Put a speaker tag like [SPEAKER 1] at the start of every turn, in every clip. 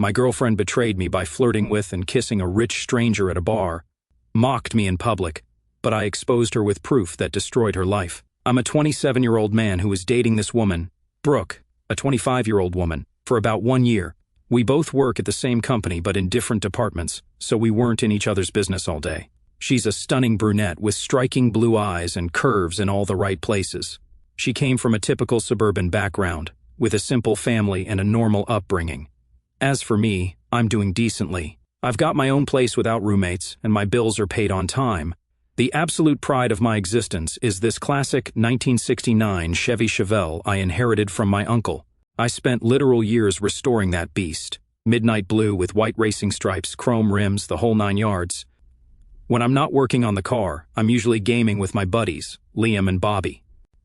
[SPEAKER 1] My girlfriend betrayed me by flirting with and kissing a rich stranger at a bar, mocked me in public, but I exposed her with proof that destroyed her life. I'm a 27-year-old man who was dating this woman, Brooke, a 25-year-old woman, for about 1 year. We both work at the same company but in different departments, so we weren't in each other's business all day. She's a stunning brunette with striking blue eyes and curves in all the right places. She came from a typical suburban background, with a simple family and a normal upbringing. As for me, I'm doing decently. I've got my own place without roommates, and my bills are paid on time. The absolute pride of my existence is this classic 1969 Chevy Chevelle I inherited from my uncle. I spent literal years restoring that beast. Midnight blue with white racing stripes, chrome rims, the whole 9 yards. When I'm not working on the car, I'm usually gaming with my buddies, Liam and Bobby.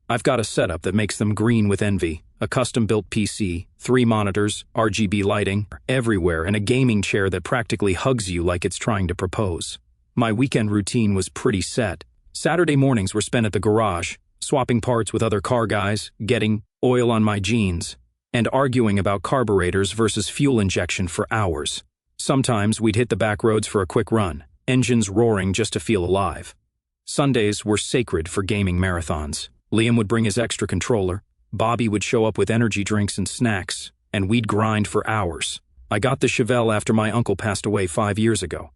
[SPEAKER 1] I've got a setup that makes them green with envy, a custom-built PC, 3 monitors, RGB lighting, everywhere, and a gaming chair that practically hugs you like it's trying to propose. My weekend routine was pretty set. Saturday mornings were spent at the garage, swapping parts with other car guys, getting oil on my jeans, and arguing about carburetors versus fuel injection for hours. Sometimes we'd hit the back roads for a quick run, engines roaring just to feel alive. Sundays were sacred for gaming marathons. Liam would bring his extra controller, Bobby would show up with energy drinks and snacks, and we'd grind for hours. I got the Chevelle after my uncle passed away 5 years ago.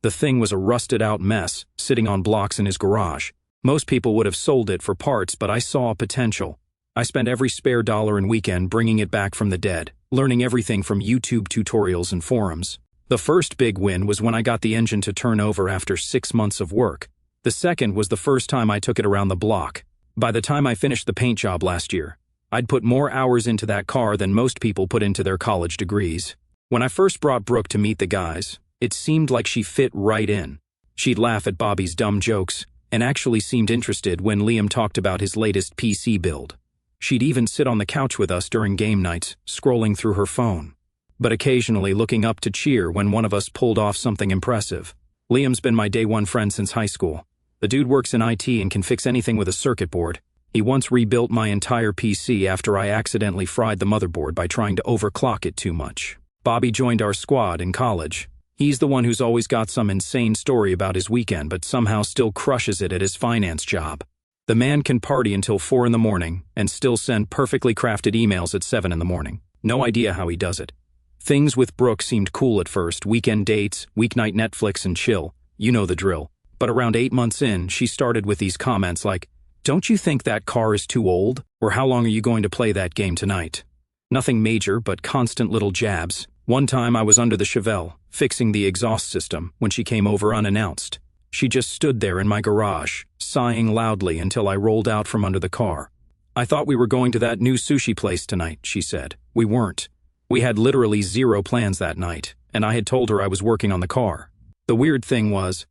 [SPEAKER 1] The thing was a rusted-out mess, sitting on blocks in his garage. Most people would have sold it for parts, but I saw potential. I spent every spare dollar and weekend bringing it back from the dead, learning everything from YouTube tutorials and forums. The first big win was when I got the engine to turn over after 6 months of work. The second was the first time I took it around the block. By the time I finished the paint job last year, I'd put more hours into that car than most people put into their college degrees. When I first brought Brooke to meet the guys, it seemed like she fit right in. She'd laugh at Bobby's dumb jokes, and actually seemed interested when Liam talked about his latest PC build. She'd even sit on the couch with us during game nights, scrolling through her phone, but occasionally looking up to cheer when one of us pulled off something impressive. Liam's been my day one friend since high school. The dude works in IT and can fix anything with a circuit board. He once rebuilt my entire PC after I accidentally fried the motherboard by trying to overclock it too much. Bobby joined our squad in college. He's the one who's always got some insane story about his weekend but somehow still crushes it at his finance job. The man can party until 4 in the morning and still send perfectly crafted emails at 7 in the morning. No idea how he does it. Things with Brooke seemed cool at first, weekend dates, weeknight Netflix and chill. You know the drill. But around 8 months in, she started with these comments like, "Don't you think that car is too old? Or how long are you going to play that game tonight?" Nothing major, but constant little jabs. One time I was under the Chevelle, fixing the exhaust system, when she came over unannounced. She just stood there in my garage, sighing loudly until I rolled out from under the car. "I thought we were going to that new sushi place tonight," she said. We weren't. We had literally zero plans that night, and I had told her I was working on the car. The weird thing was,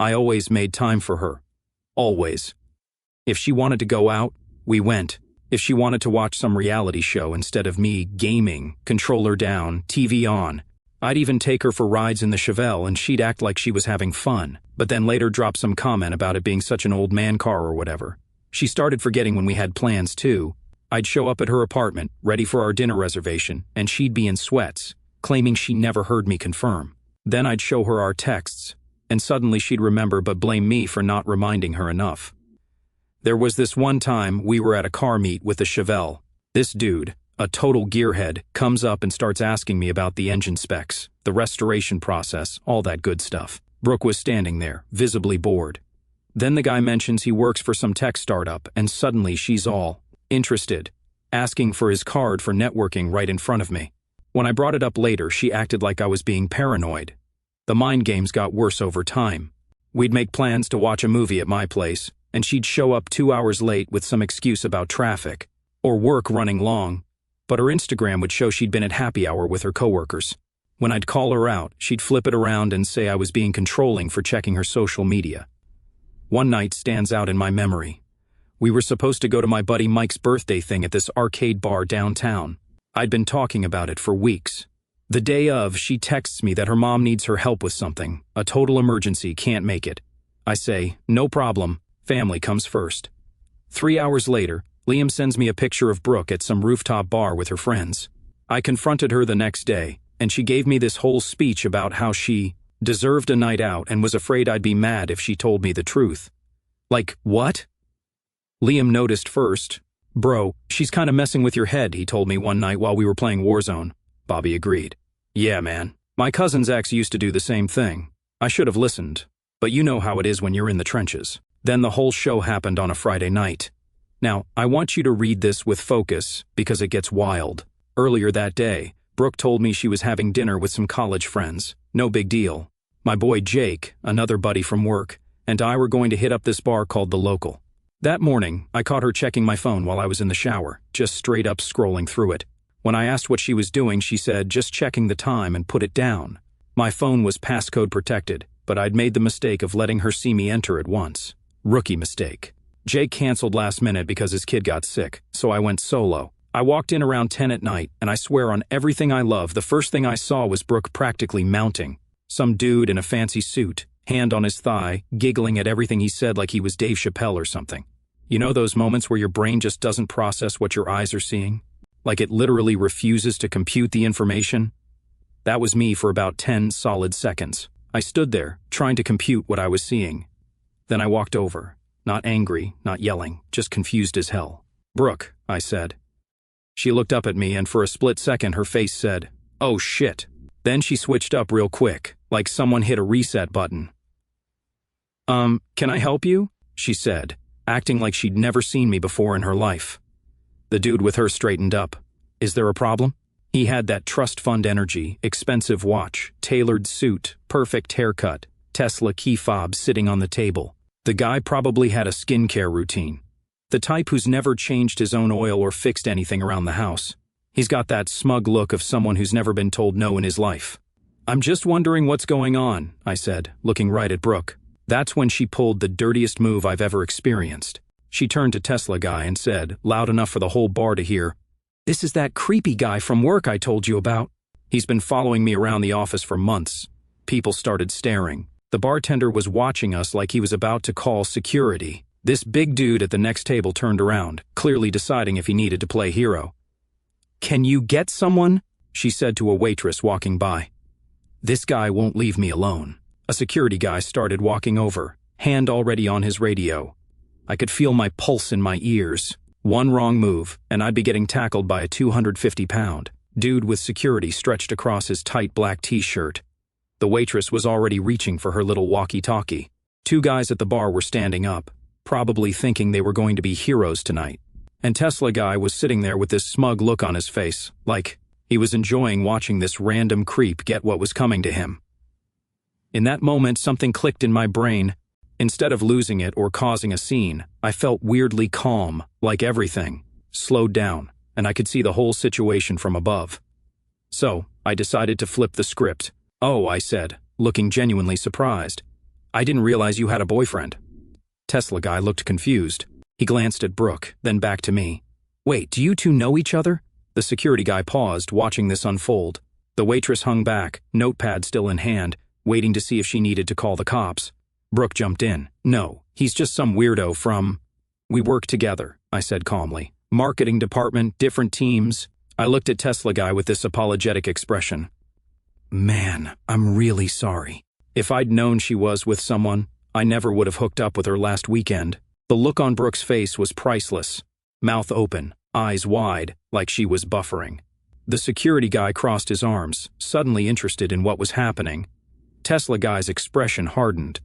[SPEAKER 1] I always made time for her. Always. If she wanted to go out, we went. If she wanted to watch some reality show instead of me gaming, controller down, TV on, I'd even take her for rides in the Chevelle and she'd act like she was having fun, but then later drop some comment about it being such an old man car or whatever. She started forgetting when we had plans too. I'd show up at her apartment, ready for our dinner reservation, and she'd be in sweats, claiming she never heard me confirm. Then I'd show her our texts, and suddenly she'd remember but blame me for not reminding her enough. There was this one time we were at a car meet with the Chevelle. This dude, a total gearhead, comes up and starts asking me about the engine specs, the restoration process, all that good stuff. Brooke was standing there, visibly bored. Then the guy mentions he works for some tech startup, and suddenly she's all interested, asking for his card for networking right in front of me. When I brought it up later, she acted like I was being paranoid. The mind games got worse over time. We'd make plans to watch a movie at my place, and she'd show up 2 hours late with some excuse about traffic, or work running long, but her Instagram would show she'd been at happy hour with her coworkers. When I'd call her out, she'd flip it around and say I was being controlling for checking her social media. One night stands out in my memory. We were supposed to go to my buddy Mike's birthday thing at this arcade bar downtown. I'd been talking about it for weeks. The day of, she texts me that her mom needs her help with something, a total emergency, can't make it. I say, no problem, family comes first. 3 hours later, Liam sends me a picture of Brooke at some rooftop bar with her friends. I confronted her the next day, and she gave me this whole speech about how she deserved a night out and was afraid I'd be mad if she told me the truth. Like, what? Liam noticed first. Bro, she's kinda messing with your head, he told me one night while we were playing Warzone. Bobby agreed. Yeah, man. My cousin's ex used to do the same thing. I should have listened. But you know how it is when you're in the trenches. Then the whole show happened on a Friday night. Now, I want you to read this with focus because it gets wild. Earlier that day, Brooke told me she was having dinner with some college friends. No big deal. My boy Jake, another buddy from work, and I were going to hit up this bar called The Local. That morning, I caught her checking my phone while I was in the shower, just straight up scrolling through it. When I asked what she was doing, she said, just checking the time and put it down. My phone was passcode protected, but I'd made the mistake of letting her see me enter it once. Rookie mistake. Jake canceled last minute because his kid got sick, so I went solo. I walked in around 10 at night, and I swear on everything I love, the first thing I saw was Brooke practically mounting. Some dude in a fancy suit, hand on his thigh, giggling at everything he said like he was Dave Chappelle or something. You know those moments where your brain just doesn't process what your eyes are seeing? Like it literally refuses to compute the information? That was me for about 10 solid seconds. I stood there, trying to compute what I was seeing. Then I walked over. Not angry, not yelling, just confused as hell. Brooke, I said. She looked up at me and for a split second her face said, oh shit. Then she switched up real quick, like someone hit a reset button. Can I help you? She said, acting like she'd never seen me before in her life. The dude with her straightened up. Is there a problem? He had that trust fund energy, expensive watch, tailored suit, perfect haircut, Tesla key fob sitting on the table. The guy probably had a skincare routine. The type who's never changed his own oil or fixed anything around the house. He's got that smug look of someone who's never been told no in his life. I'm just wondering what's going on, I said, looking right at Brooke. That's when she pulled the dirtiest move I've ever experienced. She turned to Tesla guy and said, loud enough for the whole bar to hear, this is that creepy guy from work I told you about. He's been following me around the office for months. People started staring. The bartender was watching us like he was about to call security. This big dude at the next table turned around, clearly deciding if he needed to play hero. Can you get someone? She said to a waitress walking by. This guy won't leave me alone. A security guy started walking over, hand already on his radio. I could feel my pulse in my ears. One wrong move, and I'd be getting tackled by a 250-pound dude with security stretched across his tight black t-shirt. The waitress was already reaching for her little walkie-talkie. Two guys at the bar were standing up, probably thinking they were going to be heroes tonight. And Tesla guy was sitting there with this smug look on his face, like he was enjoying watching this random creep get what was coming to him. In that moment, something clicked in my brain. Instead of losing it or causing a scene, I felt weirdly calm, like everything slowed down, and I could see the whole situation from above. So, I decided to flip the script. Oh, I said, looking genuinely surprised. I didn't realize you had a boyfriend. Tesla guy looked confused. He glanced at Brooke, then back to me. Wait, do you two know each other? The security guy paused, watching this unfold. The waitress hung back, notepad still in hand, waiting to see if she needed to call the cops. Brooke jumped in. No, he's just some weirdo from... We work together, I said calmly. Marketing department, different teams. I looked at Tesla guy with this apologetic expression. Man, I'm really sorry. If I'd known she was with someone, I never would have hooked up with her last weekend. The look on Brooke's face was priceless. Mouth open, eyes wide, like she was buffering. The security guy crossed his arms, suddenly interested in what was happening. Tesla guy's expression hardened.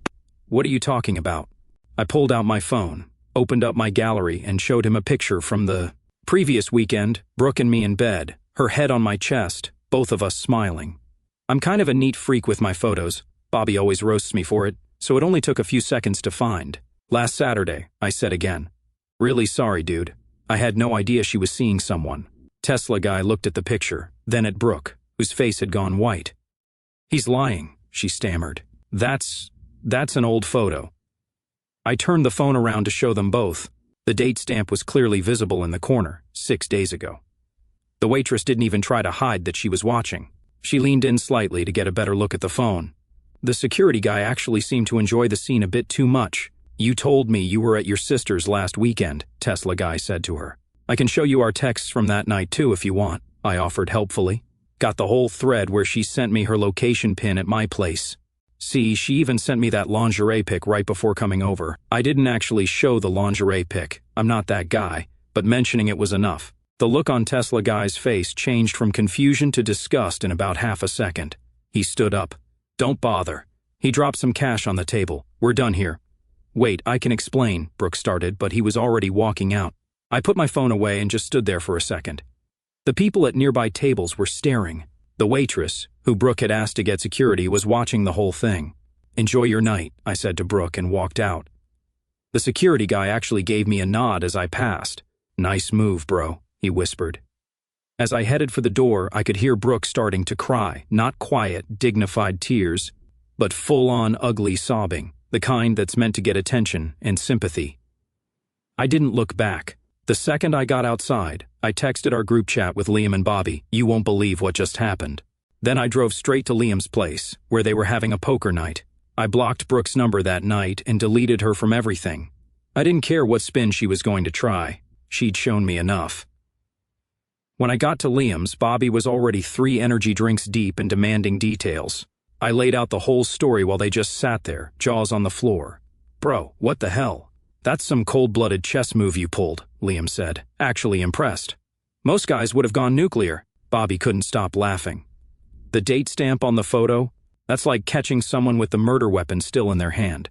[SPEAKER 1] What are you talking about? I pulled out my phone, opened up my gallery, and showed him a picture from the previous weekend, Brooke and me in bed, her head on my chest, both of us smiling. I'm kind of a neat freak with my photos. Bobby always roasts me for it, so it only took a few seconds to find. Last Saturday, I said again. Really sorry, dude. I had no idea she was seeing someone. Tesla guy looked at the picture, then at Brooke, whose face had gone white. He's lying, she stammered. That's an old photo. I turned the phone around to show them both. The date stamp was clearly visible in the corner, 6 days ago. The waitress didn't even try to hide that she was watching. She leaned in slightly to get a better look at the phone. The security guy actually seemed to enjoy the scene a bit too much. You told me you were at your sister's last weekend, Tesla guy said to her. I can show you our texts from that night too if you want, I offered helpfully. Got the whole thread where she sent me her location pin at my place. See, she even sent me that lingerie pic right before coming over. I didn't actually show the lingerie pic. I'm not that guy, but mentioning it was enough. The look on Tesla guy's face changed from confusion to disgust in about half a second. He stood up. Don't bother. He dropped some cash on the table. We're done here. Wait, I can explain, Brooke started, but he was already walking out. I put my phone away and just stood there for a second. The people at nearby tables were staring. The waitress, who Brooke had asked to get security, was watching the whole thing. Enjoy your night, I said to Brooke and walked out. The security guy actually gave me a nod as I passed. Nice move, bro, he whispered. As I headed for the door, I could hear Brooke starting to cry, not quiet, dignified tears, but full-on ugly sobbing, the kind that's meant to get attention and sympathy. I didn't look back. The second I got outside, I texted our group chat with Liam and Bobby. You won't believe what just happened. Then I drove straight to Liam's place, where they were having a poker night. I blocked Brooke's number that night and deleted her from everything. I didn't care what spin she was going to try. She'd shown me enough. When I got to Liam's, Bobby was already 3 energy drinks deep and demanding details. I laid out the whole story while they just sat there, jaws on the floor. Bro, what the hell? That's some cold-blooded chess move you pulled, Liam said, actually impressed. Most guys would have gone nuclear. Bobby couldn't stop laughing. The date stamp on the photo? That's like catching someone with the murder weapon still in their hand.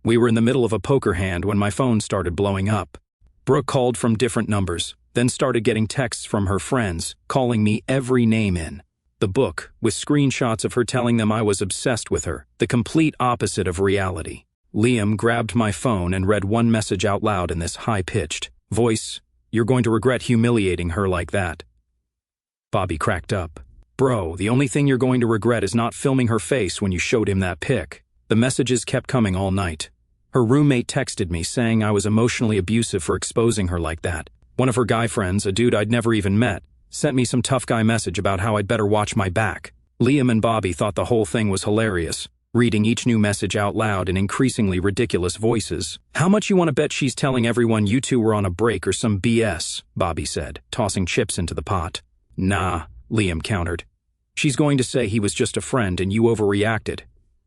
[SPEAKER 1] We were in the middle of a poker hand when my phone started blowing up. Brooke called from different numbers, then started getting texts from her friends, calling me every name in. The book, with screenshots of her telling them I was obsessed with her, the complete opposite of reality. Liam grabbed my phone and read one message out loud in this high-pitched voice. You're going to regret humiliating her like that. Bobby cracked up. Bro, the only thing you're going to regret is not filming her face when you showed him that pic. The messages kept coming all night. Her roommate texted me saying I was emotionally abusive for exposing her like that. One of her guy friends, a dude I'd never even met, sent me some tough guy message about how I'd better watch my back. Liam and Bobby thought the whole thing was hilarious, reading each new message out loud in increasingly ridiculous voices. How much you want to bet she's telling everyone you two were on a break or some BS, Bobby said, tossing chips into the pot. Nah, Liam countered. She's going to say he was just a friend and you overreacted.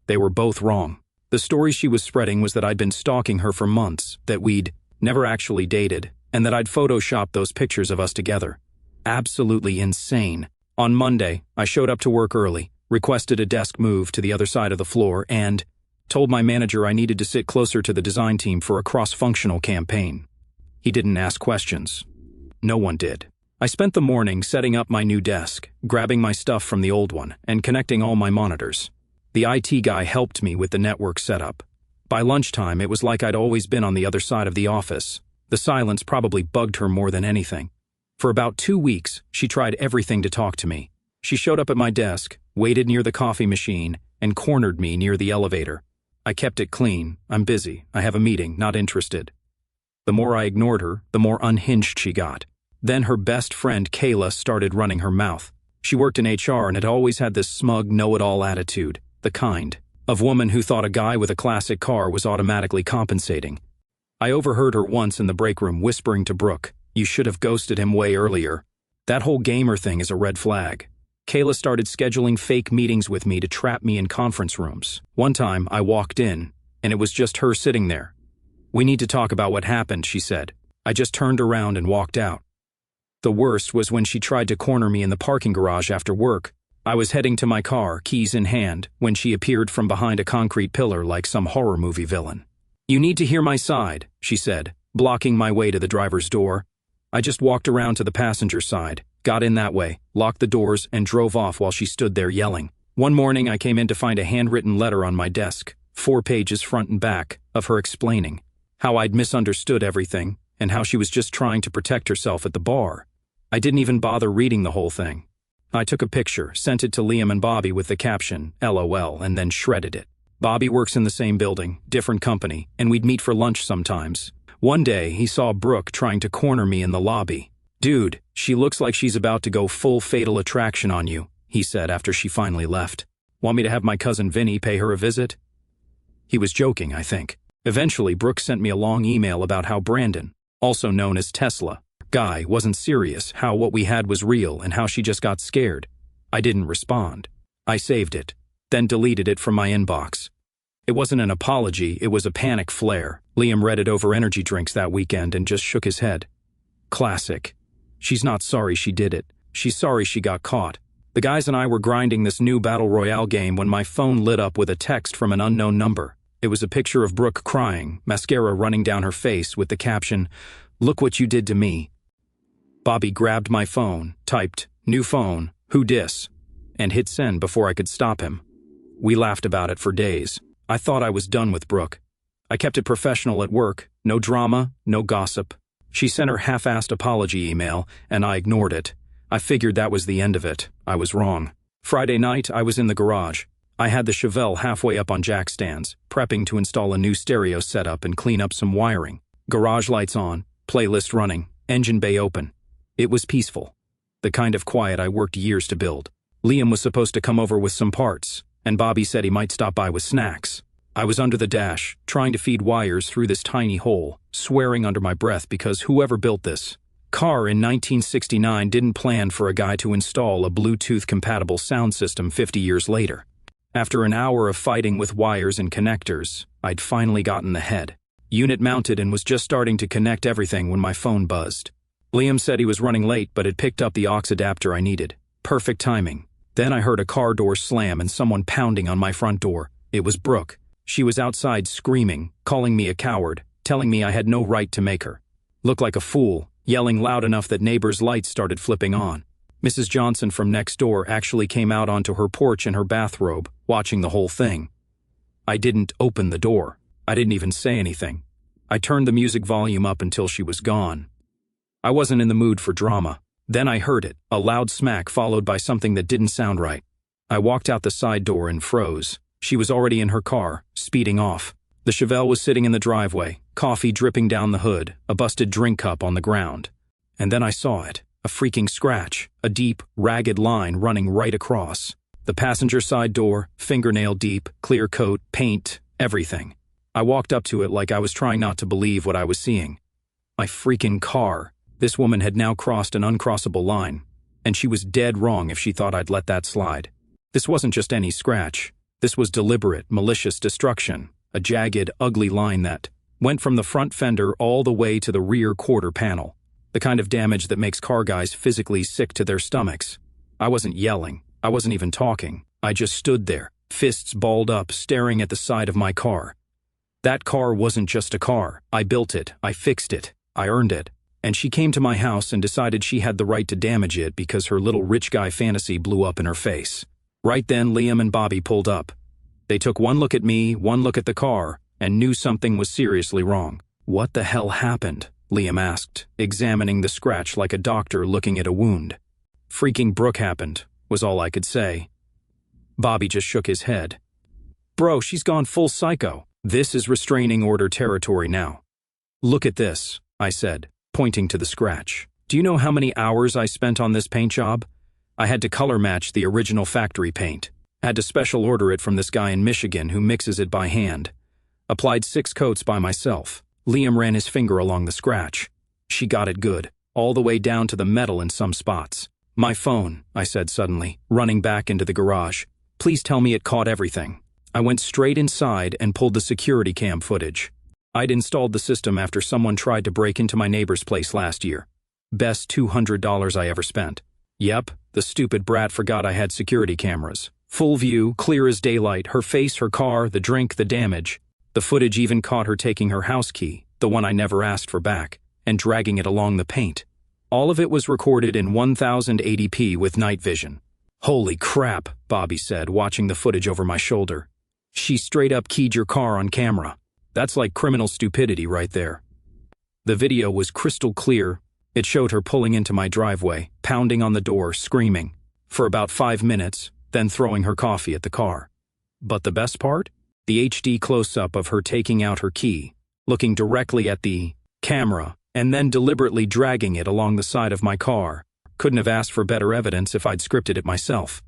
[SPEAKER 1] They were both wrong. The story she was spreading was that I'd been stalking her for months, that we'd never actually dated, and that I'd photoshopped those pictures of us together. Absolutely insane. On Monday, I showed up to work early, requested a desk move to the other side of the floor, and told my manager I needed to sit closer to the design team for a cross-functional campaign. He didn't ask questions. No one did. I spent the morning setting up my new desk, grabbing my stuff from the old one, and connecting all my monitors. The IT guy helped me with the network setup. By lunchtime, it was like I'd always been on the other side of the office. The silence probably bugged her more than anything. For about 2 weeks, she tried everything to talk to me. She showed up at my desk, waited near the coffee machine, and cornered me near the elevator. I kept it clean. I'm busy. I have a meeting, not interested. The more I ignored her, the more unhinged she got. Then her best friend, Kayla, started running her mouth. She worked in HR and had always had this smug, know-it-all attitude, the kind of woman who thought a guy with a classic car was automatically compensating. I overheard her once in the break room whispering to Brooke, "You should have ghosted him way earlier. That whole gamer thing is a red flag." Kayla started scheduling fake meetings with me to trap me in conference rooms. One time, I walked in, and it was just her sitting there. "We need to talk about what happened," she said. I just turned around and walked out. The worst was when she tried to corner me in the parking garage after work. I was heading to my car, keys in hand, when she appeared from behind a concrete pillar like some horror movie villain. "You need to hear my side," she said, blocking my way to the driver's door. I just walked around to the passenger side, got in that way, locked the doors, and drove off while she stood there yelling. One morning I came in to find a handwritten letter on my desk, 4 pages front and back, of her explaining how I'd misunderstood everything and how she was just trying to protect herself at the bar. I didn't even bother reading the whole thing. I took a picture, sent it to Liam and Bobby with the caption, LOL, and then shredded it. Bobby works in the same building, different company, and we'd meet for lunch sometimes. One day, he saw Brooke trying to corner me in the lobby. "Dude, she looks like she's about to go full Fatal Attraction on you," he said after she finally left. "Want me to have my cousin Vinny pay her a visit?" He was joking, I think. Eventually, Brooke sent me a long email about how Brandon, also known as Tesla, guy wasn't serious, how what we had was real, and how she just got scared. I didn't respond. I saved it, then deleted it from my inbox. It wasn't an apology, it was a panic flare. Liam read it over energy drinks that weekend and just shook his head. Classic. She's not sorry she did it. She's sorry she got caught. The guys and I were grinding this new Battle Royale game when my phone lit up with a text from an unknown number. It was a picture of Brooke crying, mascara running down her face with the caption, "Look what you did to me." Bobby grabbed my phone, typed, "New phone, who dis?" and hit send before I could stop him. We laughed about it for days. I thought I was done with Brooke. I kept it professional at work, no drama, no gossip. She sent her half-assed apology email, and I ignored it. I figured that was the end of it. I was wrong. Friday night, I was in the garage. I had the Chevelle halfway up on jack stands, prepping to install a new stereo setup and clean up some wiring. Garage lights on, playlist running, engine bay open. It was peaceful. The kind of quiet I worked years to build. Liam was supposed to come over with some parts, and Bobby said he might stop by with snacks. I was under the dash, trying to feed wires through this tiny hole, swearing under my breath because whoever built this car in 1969 didn't plan for a guy to install a Bluetooth-compatible sound system 50 years later. After an hour of fighting with wires and connectors, I'd finally gotten the head. Unit mounted and was just starting to connect everything when my phone buzzed. Liam said he was running late but had picked up the aux adapter I needed. Perfect timing. Then I heard a car door slam and someone pounding on my front door. It was Brooke. She was outside screaming, calling me a coward, telling me I had no right to make her look like a fool, yelling loud enough that neighbors' lights started flipping on. Mrs. Johnson from next door actually came out onto her porch in her bathrobe, watching the whole thing. I didn't open the door. I didn't even say anything. I turned the music volume up until she was gone. I wasn't in the mood for drama. Then I heard it, a loud smack followed by something that didn't sound right. I walked out the side door and froze. She was already in her car, speeding off. The Chevelle was sitting in the driveway, coffee dripping down the hood, a busted drink cup on the ground. And then I saw it, a freaking scratch, a deep, ragged line running right across. The passenger side door, fingernail deep, clear coat, paint, everything. I walked up to it like I was trying not to believe what I was seeing. My freaking car. This woman had now crossed an uncrossable line, and she was dead wrong if she thought I'd let that slide. This wasn't just any scratch. This was deliberate, malicious destruction, a jagged, ugly line that went from the front fender all the way to the rear quarter panel, the kind of damage that makes car guys physically sick to their stomachs. I wasn't yelling. I wasn't even talking. I just stood there, fists balled up, staring at the side of my car. That car wasn't just a car. I built it. I fixed it. I earned it. And she came to my house and decided she had the right to damage it because her little rich guy fantasy blew up in her face. Right then, Liam and Bobby pulled up. They took one look at me, one look at the car, and knew something was seriously wrong. "What the hell happened?" Liam asked, examining the scratch like a doctor looking at a wound. "Freaking Brooke happened," was all I could say. Bobby just shook his head. "Bro, she's gone full psycho. This is restraining order territory now." "Look at this," I said, pointing to the scratch. "Do you know how many hours I spent on this paint job? I had to color match the original factory paint. Had to special order it from this guy in Michigan who mixes it by hand. Applied 6 coats by myself." Liam ran his finger along the scratch. "She got it good, all the way down to the metal in some spots." "My phone," I said suddenly, running back into the garage. "Please tell me it caught everything." I went straight inside and pulled the security cam footage. I'd installed the system after someone tried to break into my neighbor's place last year. Best $200 I ever spent. Yep, the stupid brat forgot I had security cameras. Full view, clear as daylight, her face, her car, the drink, the damage. The footage even caught her taking her house key, the one I never asked for back, and dragging it along the paint. All of it was recorded in 1080p with night vision. "Holy crap," Bobby said, watching the footage over my shoulder. "She straight up keyed your car on camera. That's like criminal stupidity right there." The video was crystal clear. It showed her pulling into my driveway, pounding on the door, screaming, for about 5 minutes, then throwing her coffee at the car. But the best part? The HD close-up of her taking out her key, looking directly at the camera, and then deliberately dragging it along the side of my car. Couldn't have asked for better evidence if I'd scripted it myself.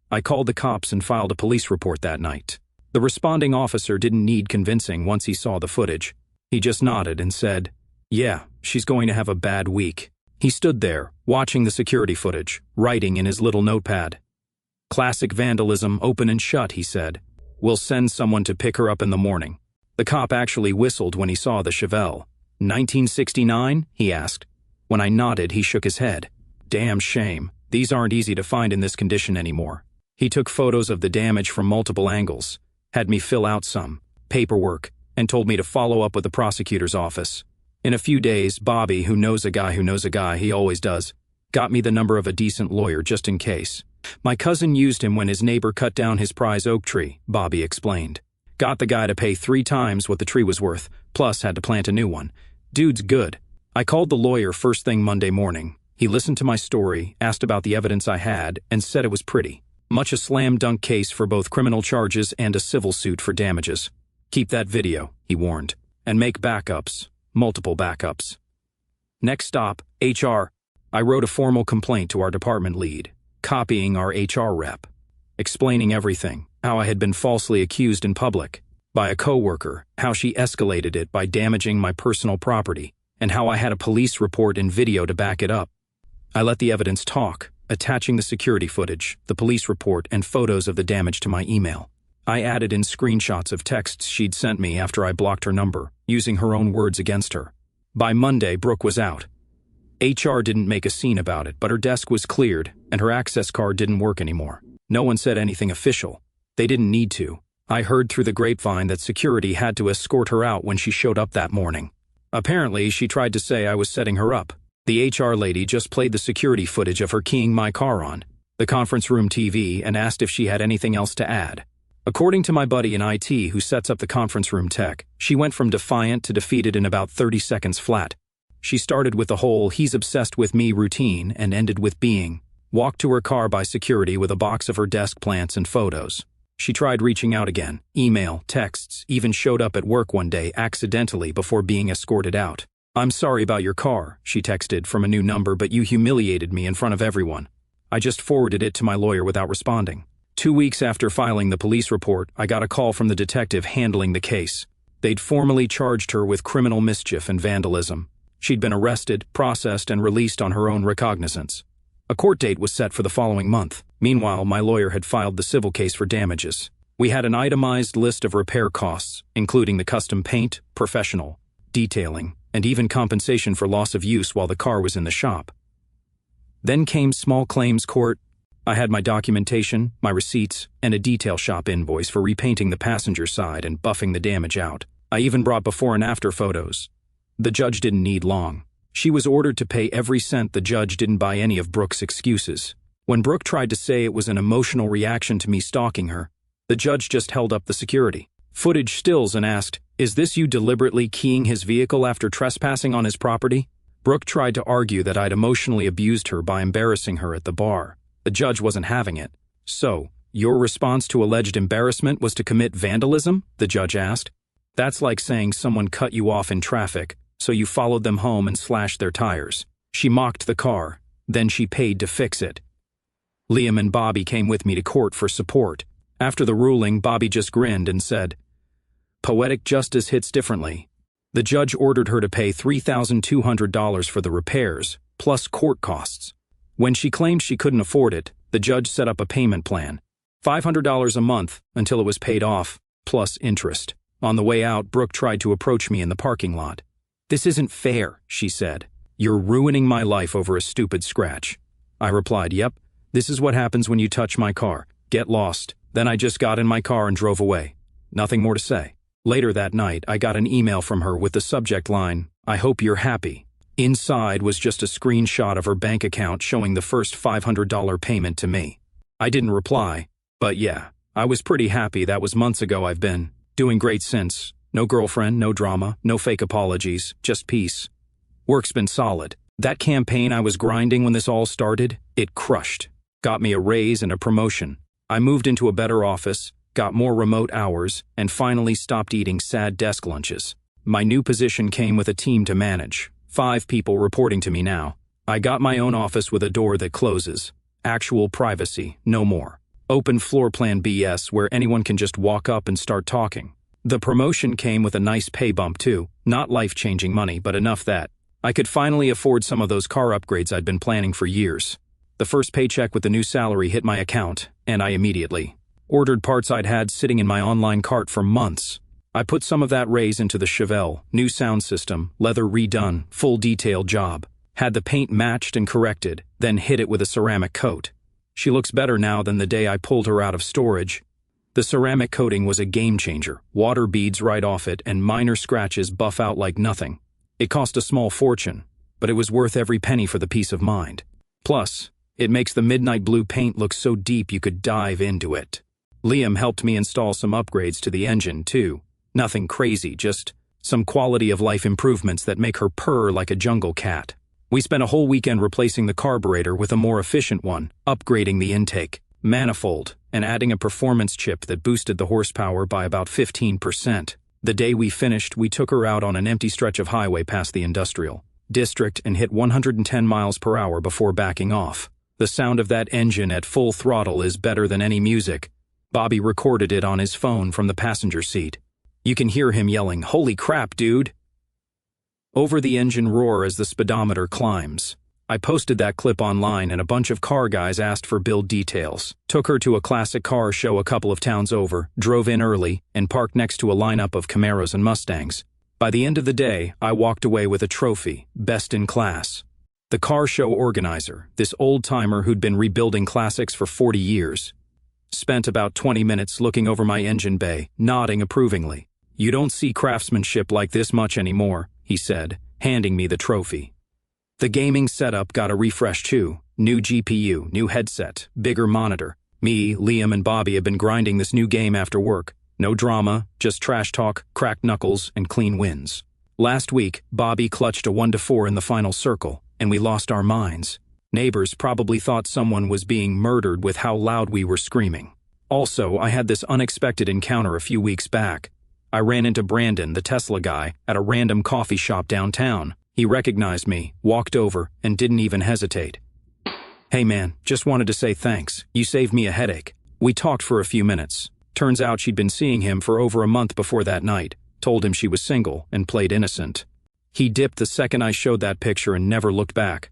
[SPEAKER 1] I called the cops and filed a police report that night. The responding officer didn't need convincing once he saw the footage. He just nodded and said, "Yeah, she's going to have a bad week." He stood there, watching the security footage, writing in his little notepad. Classic vandalism, open and shut, he said. We'll send someone to pick her up in the morning. The cop actually whistled when he saw the Chevelle. 1969? He asked. When I nodded, he shook his head. Damn shame. These aren't easy to find in this condition anymore. He took photos of the damage from multiple angles, had me fill out some paperwork, and told me to follow up with the prosecutor's office. In a few days, Bobby, who knows a guy, he always does, got me the number of a decent lawyer just in case. My cousin used him when his neighbor cut down his prize oak tree, Bobby explained. Got the guy to pay 3 times what the tree was worth, plus had to plant a new one. Dude's good. I called the lawyer first thing Monday morning. He listened to my story, asked about the evidence I had, and said it was pretty much a slam-dunk case for both criminal charges and a civil suit for damages. Keep that video, he warned, and make backups, multiple backups. Next stop, HR. I wrote a formal complaint to our department lead, copying our HR rep, explaining everything, how I had been falsely accused in public by a coworker, how she escalated it by damaging my personal property, and how I had a police report and video to back it up. I let the evidence talk, attaching the security footage, the police report, and photos of the damage to my email. I added in screenshots of texts she'd sent me after I blocked her number, using her own words against her. By Monday, Brooke was out. HR didn't make a scene about it, but her desk was cleared, and her access card didn't work anymore. No one said anything official. They didn't need to. I heard through the grapevine that security had to escort her out when she showed up that morning. Apparently, she tried to say I was setting her up. The HR lady just played the security footage of her keying my car on the conference room TV and asked if she had anything else to add. According to my buddy in IT who sets up the conference room tech, she went from defiant to defeated in about 30 seconds flat. She started with the whole "he's obsessed with me" routine and ended with being walked to her car by security with a box of her desk plants and photos. She tried reaching out again, email, texts, even showed up at work one day accidentally before being escorted out. "I'm sorry about your car," she texted from a new number, "but you humiliated me in front of everyone." I just forwarded it to my lawyer without responding. 2 weeks after filing the police report, I got a call from the detective handling the case. They'd formally charged her with criminal mischief and vandalism. She'd been arrested, processed, and released on her own recognizance. A court date was set for the following month. Meanwhile, my lawyer had filed the civil case for damages. We had an itemized list of repair costs, including the custom paint, professional, detailing, and even compensation for loss of use while the car was in the shop. Then came small claims court. I had my documentation, my receipts, and a detail shop invoice for repainting the passenger side and buffing the damage out. I even brought before and after photos. The judge didn't need long. She was ordered to pay every cent. The judge didn't buy any of Brooke's excuses. When Brooke tried to say it was an emotional reaction to me stalking her, the judge just held up the security footage stills and asked, "Is this you deliberately keying his vehicle after trespassing on his property?" Brooke tried to argue that I'd emotionally abused her by embarrassing her at the bar. The judge wasn't having it. "So, your response to alleged embarrassment was to commit vandalism?" the judge asked. "That's like saying someone cut you off in traffic, so you followed them home and slashed their tires." She mocked the car, then she paid to fix it. Liam and Bobby came with me to court for support. After the ruling, Bobby just grinned and said, "Poetic justice hits differently." The judge ordered her to pay $3,200 for the repairs, plus court costs. When she claimed she couldn't afford it, the judge set up a payment plan, $500 a month until it was paid off, plus interest. On the way out, Brooke tried to approach me in the parking lot. "This isn't fair," she said. "You're ruining my life over a stupid scratch." I replied, "Yep, this is what happens when you touch my car. Get lost." Then I just got in my car and drove away. Nothing more to say. Later that night, I got an email from her with the subject line, "I hope you're happy." Inside was just a screenshot of her bank account showing the first $500 payment to me. I didn't reply, but yeah, I was pretty happy. That was months ago. I've been doing great since. No girlfriend, no drama, no fake apologies, just peace. Work's been solid. That campaign I was grinding when this all started, it crushed. Got me a raise and a promotion. I moved into a better office, got more remote hours, and finally stopped eating sad desk lunches. My new position came with a team to manage. 5 people reporting to me now. I got my own office with a door that closes. Actual privacy, no more. Open floor plan BS where anyone can just walk up and start talking. The promotion came with a nice pay bump too, not life-changing money, but enough that I could finally afford some of those car upgrades I'd been planning for years. The first paycheck with the new salary hit my account, and I immediately ordered parts I'd had sitting in my online cart for months. I put some of that raise into the Chevelle, new sound system, leather redone, full detailed job. Had the paint matched and corrected, then hit it with a ceramic coat. She looks better now than the day I pulled her out of storage. The ceramic coating was a game changer. Water beads right off it and minor scratches buff out like nothing. It cost a small fortune, but it was worth every penny for the peace of mind. Plus, it makes the midnight blue paint look so deep you could dive into it. Liam helped me install some upgrades to the engine, too. Nothing crazy, just some quality of life improvements that make her purr like a jungle cat. We spent a whole weekend replacing the carburetor with a more efficient one, upgrading the intake, manifold, and adding a performance chip that boosted the horsepower by about 15%. The day we finished, we took her out on an empty stretch of highway past the industrial district and hit 110 miles per hour before backing off. The sound of that engine at full throttle is better than any music. Bobby recorded it on his phone from the passenger seat. You can hear him yelling, "Holy crap, dude!" over the engine roar as the speedometer climbs. I posted that clip online and a bunch of car guys asked for build details. Took her to a classic car show a couple of towns over, drove in early, and parked next to a lineup of Camaros and Mustangs. By the end of the day, I walked away with a trophy, best in class. The car show organizer, this old-timer who'd been rebuilding classics for 40 years, spent about 20 minutes looking over my engine bay, nodding approvingly. "You don't see craftsmanship like this much anymore," he said, handing me the trophy. The gaming setup got a refresh too. New GPU, new headset, bigger monitor. Me, Liam, and Bobby have been grinding this new game after work. No drama, just trash talk, cracked knuckles, and clean wins. Last week, Bobby clutched a 1-4 in the final circle, and we lost our minds. Neighbors probably thought someone was being murdered with how loud we were screaming. Also, I had this unexpected encounter a few weeks back. I ran into Brandon, the Tesla guy, at a random coffee shop downtown. He recognized me, walked over, and didn't even hesitate. "Hey man, just wanted to say thanks. You saved me a headache." We talked for a few minutes. Turns out she'd been seeing him for over a month before that night, told him she was single, and played innocent. He dipped the second I showed that picture and never looked back.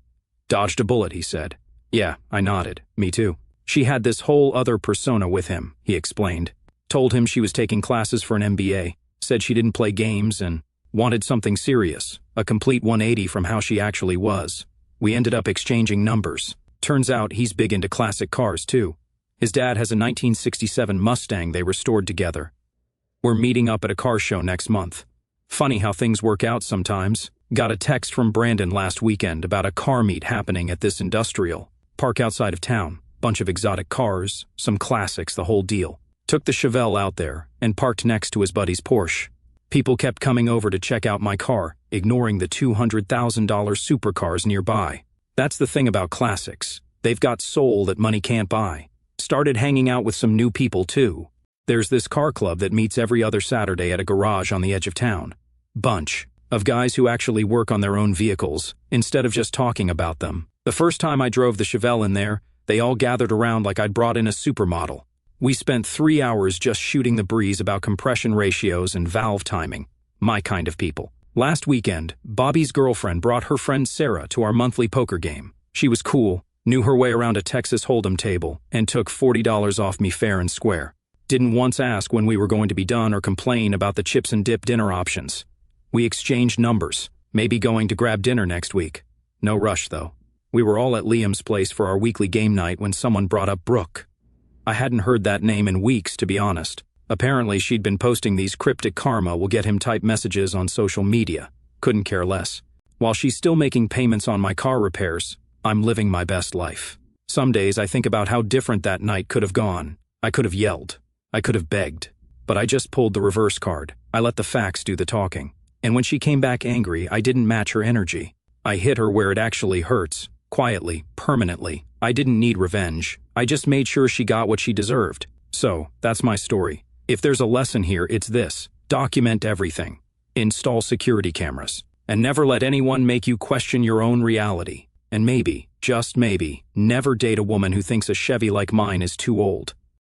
[SPEAKER 1] "Dodged a bullet," he said. Yeah, I nodded. Me too. She had this whole other persona with him, he explained. Told him she was taking classes for an MBA, said she didn't play games and wanted something serious, a complete 180 from how she actually was. We ended up exchanging numbers. Turns out he's big into classic cars too. His dad has a 1967 Mustang they restored together. We're meeting up at a car show next month. Funny how things work out sometimes. Got a text from Brandon last weekend about a car meet happening at this industrial park outside of town. Bunch of exotic cars, some classics, the whole deal. Took the Chevelle out there and parked next to his buddy's Porsche. People kept coming over to check out my car, ignoring the $200,000 supercars nearby. That's the thing about classics. They've got soul that money can't buy. Started hanging out with some new people too. There's this car club that meets every other Saturday at a garage on the edge of town. Bunch of guys who actually work on their own vehicles, instead of just talking about them. The first time I drove the Chevelle in there, they all gathered around like I'd brought in a supermodel. We spent 3 hours just shooting the breeze about compression ratios and valve timing. My kind of people. Last weekend, Bobby's girlfriend brought her friend Sarah to our monthly poker game. She was cool, knew her way around a Texas Hold'em table, and took $40 off me fair and square. Didn't once ask when we were going to be done or complain about the chips and dip dinner options. We exchanged numbers, maybe going to grab dinner next week. No rush, though. We were all at Liam's place for our weekly game night when someone brought up Brooke. I hadn't heard that name in weeks, to be honest. Apparently she'd been posting these cryptic karma will get him type messages on social media. Couldn't care less. While she's still making payments on my car repairs, I'm living my best life. Some days I think about how different that night could have gone. I could have yelled. I could have begged. But I just pulled the reverse card. I let the facts do the talking. And when she came back angry, I didn't match her energy. I hit her where it actually hurts. Quietly, permanently. I didn't need revenge. I just made sure she got what she deserved. So, that's my story. If there's a lesson here, it's this. Document everything. Install security cameras. And never let anyone make you question your own reality. And maybe, just maybe, never date a woman who thinks a Chevy like mine is too old.